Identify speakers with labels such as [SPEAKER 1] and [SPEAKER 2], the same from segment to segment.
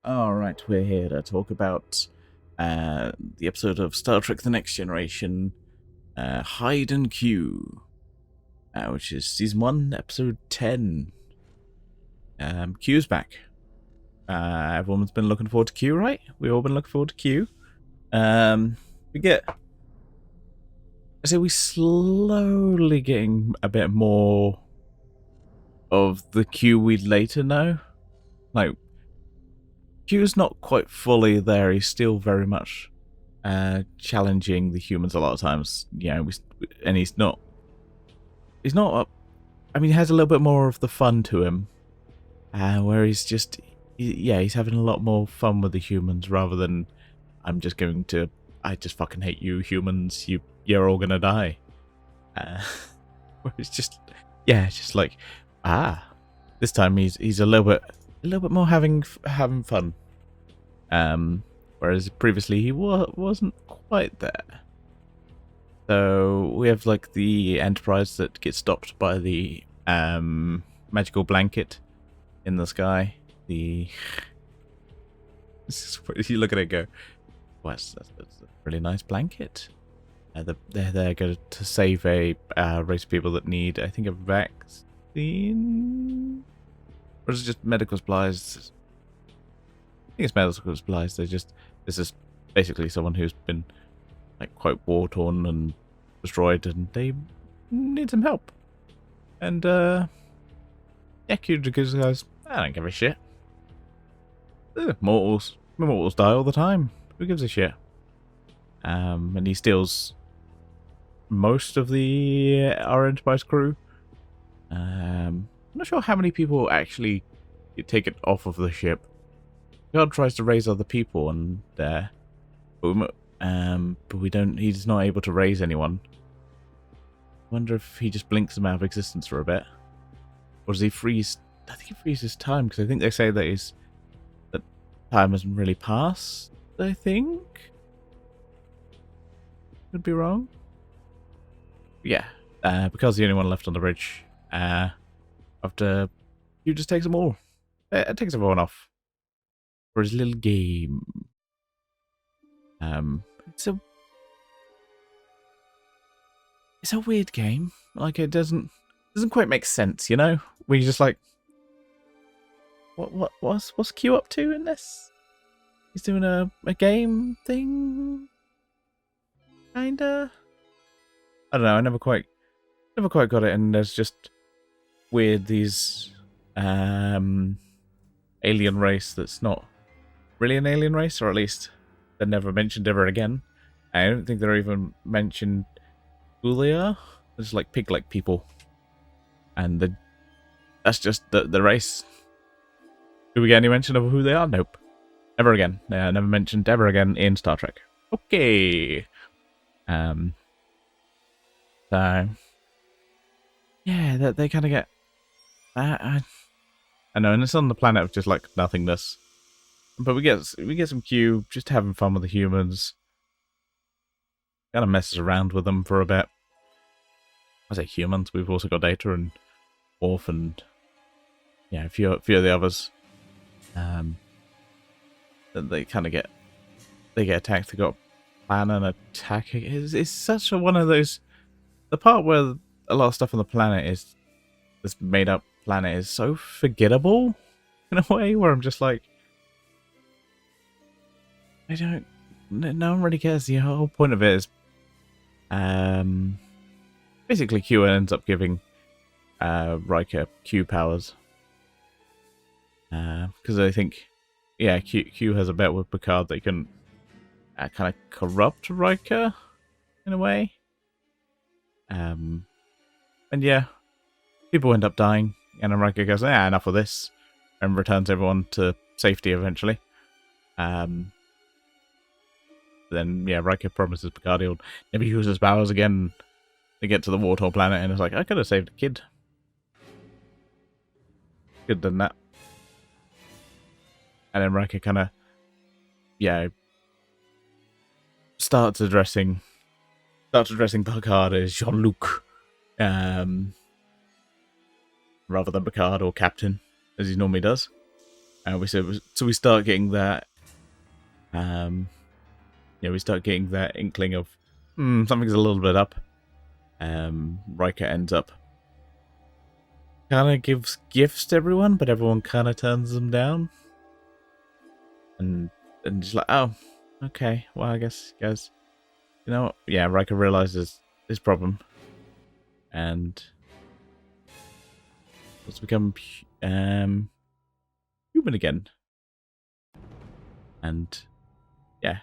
[SPEAKER 1] Alright, we're here to talk about the episode of Star Trek The Next Generation, Hide and Q, which is Season 1, Episode 10. Q's back. Everyone's been looking forward to Q, right? We've all been looking forward to Q. We're slowly getting a bit more of the Q we'd later know. Like, Q's not quite fully there. He's still very much challenging the humans a lot of times. And he's not. I mean, he has a little bit more of the fun to him, where he's just, he's having a lot more fun with the humans rather than I just fucking hate you humans. You're all gonna die. Where it's just, just like, this time he's a little bit more having fun. Whereas previously he wasn't quite there. So we have like the Enterprise that gets stopped by the magical blanket in the sky. You look at it and go, well, that's a really nice blanket. They're there to save a race of people that need, I think, a vaccine? Or is it just medical supplies? I think it's medical supplies. This is basically someone who's been like quite war torn and destroyed, and they need some help. And Kyuja goes, I don't give a shit. Mortals die all the time. Who gives a shit? And he steals most of our Enterprise crew. I'm not sure how many people actually get taken off of the ship. God tries to raise other people, and but we don't. He's not able to raise anyone. Wonder if he just blinks them out of existence for a bit, or does he freeze? I think he freezes time, because I think they say that time hasn't really passed. I think could be wrong. Yeah, because the only one left on the bridge. After you just takes them all. It takes everyone off for his little game. It's a weird game. Like, it doesn't quite make sense, you know? Where you're just like, what's Q up to in this? He's doing a game thing, kinda. I don't know. I never quite got it. And there's just weird these alien race that's not really an alien race, or at least they're never mentioned ever again. I don't think they're even mentioned who they are. They're just like pig-like people, and that's just the race. Do we get any mention of who they are? Nope. Never again. They are never mentioned ever again in Star Trek. Okay. So yeah, they kind of get. I know, and it's on the planet of just like nothingness. But we get some Q just having fun with the humans. Kind of messes around with them for a bit. I say humans. We've also got Data and Worf and a few of the others. They kind of get attacked. They got plan and attack. It's such one of those. The part where a lot of stuff on the planet is this made up planet is so forgettable in a way, where I'm just like, no one really cares. The whole point of it is basically Q ends up giving Riker Q powers, because I think Q has a bet with Picard that he can kind of corrupt Riker in a way. And people end up dying, and then Riker goes, enough of this, and returns everyone to safety eventually. Then Riker promises Picard he'll never use his powers again. They get to the War Torn planet, and it's like, I could have saved a kid. Could have done that. And then Riker kind of, starts addressing Picard as Jean-Luc, rather than Picard or Captain, as he normally does. So we start getting that. We start getting that inkling of something's a little bit up. Riker ends up kind of gives gifts to everyone, but everyone kind of turns them down. And just like, oh, okay, well, I guess, guys, you know what? Yeah, Riker realizes his problem. And let's become human again. And yeah,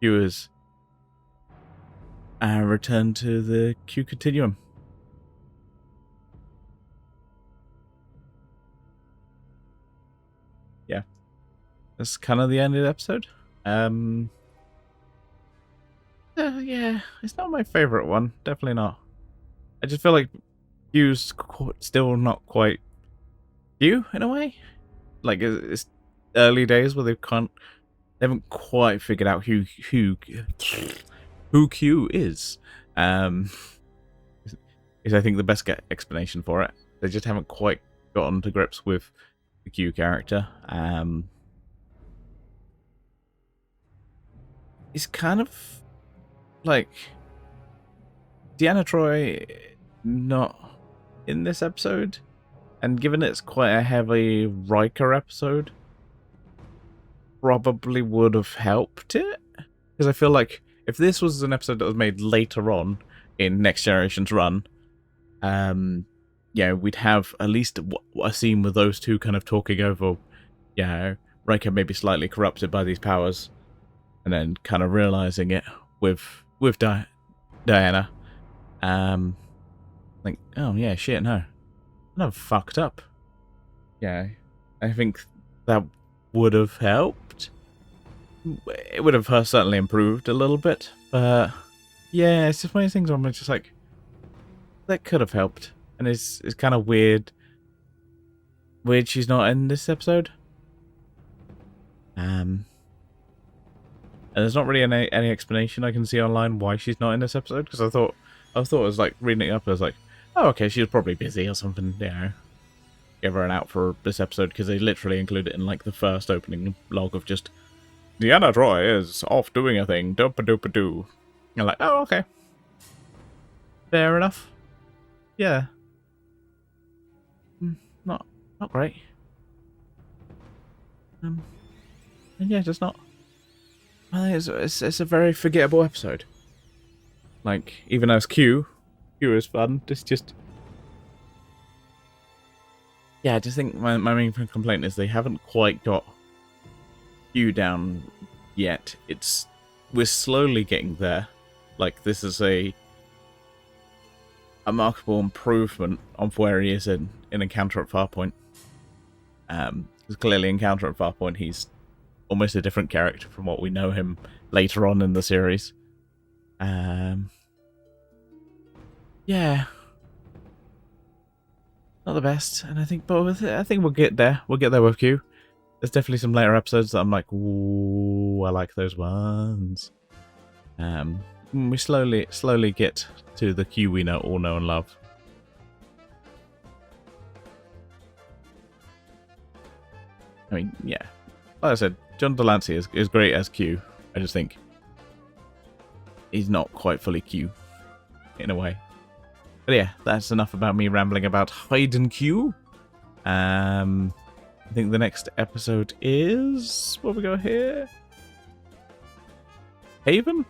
[SPEAKER 1] viewers return to the Q continuum. Yeah, that's kind of the end of the episode. Yeah, it's not my favorite one. Definitely not. I just feel like Q's still not quite Q in a way. Like it's early days where they haven't quite figured out who Q is. Is I think the best explanation for it. They just haven't quite gotten to grips with the Q character. It's kind of like Deanna Troi not in this episode, and given it's quite a heavy Riker episode, probably would have helped it, because I feel like if this was an episode that was made later on in Next Generation's run, we'd have at least a scene with those two kind of talking over, Riker maybe slightly corrupted by these powers, and then kind of realizing it with Diana. Like, oh yeah, shit, no. I've fucked up. Yeah, I think that would have helped. It would have certainly improved a little bit, but yeah, it's just one of those things where I'm just like, that could have helped. And it's kind of weird. Weird she's not in this episode. And there's not really any explanation I can see online why she's not in this episode, because I thought I was like reading it up, I was like, oh, okay, she was probably busy or something, give her an out for this episode, because they literally include it in like the first opening log of just Deanna Troi is off doing a thing, doop-a-doop-a-doo. You're like, oh, okay. Fair enough. Yeah. Not great. And yeah, just not. I think it's a very forgettable episode. Like, even though it's Q is fun. It's just, yeah, I just think my main complaint is they haven't quite got Q down yet. We're slowly getting there. Like, this is a markable improvement on where he is in Encounter at Farpoint. Because clearly Encounter at Farpoint, he's almost a different character from what we know him later on in the series. Yeah, not the best, and I think, but I think we'll get there. We'll get there with Q. There's definitely some later episodes that I'm like, ooh, I like those ones. We slowly get to the Q we all know and love. I mean, yeah, like I said, John Delancey is great as Q. I just think he's not quite fully Q in a way. But yeah, that's enough about me rambling about Hayden Q. I think the next episode is, what we got here? Haven.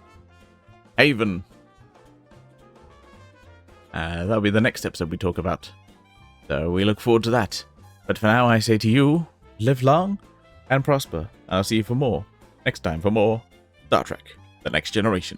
[SPEAKER 1] That'll be the next episode we talk about. So we look forward to that. But for now, I say to you, live long and prosper. I'll see you for more next time for more Star Trek: The Next Generation.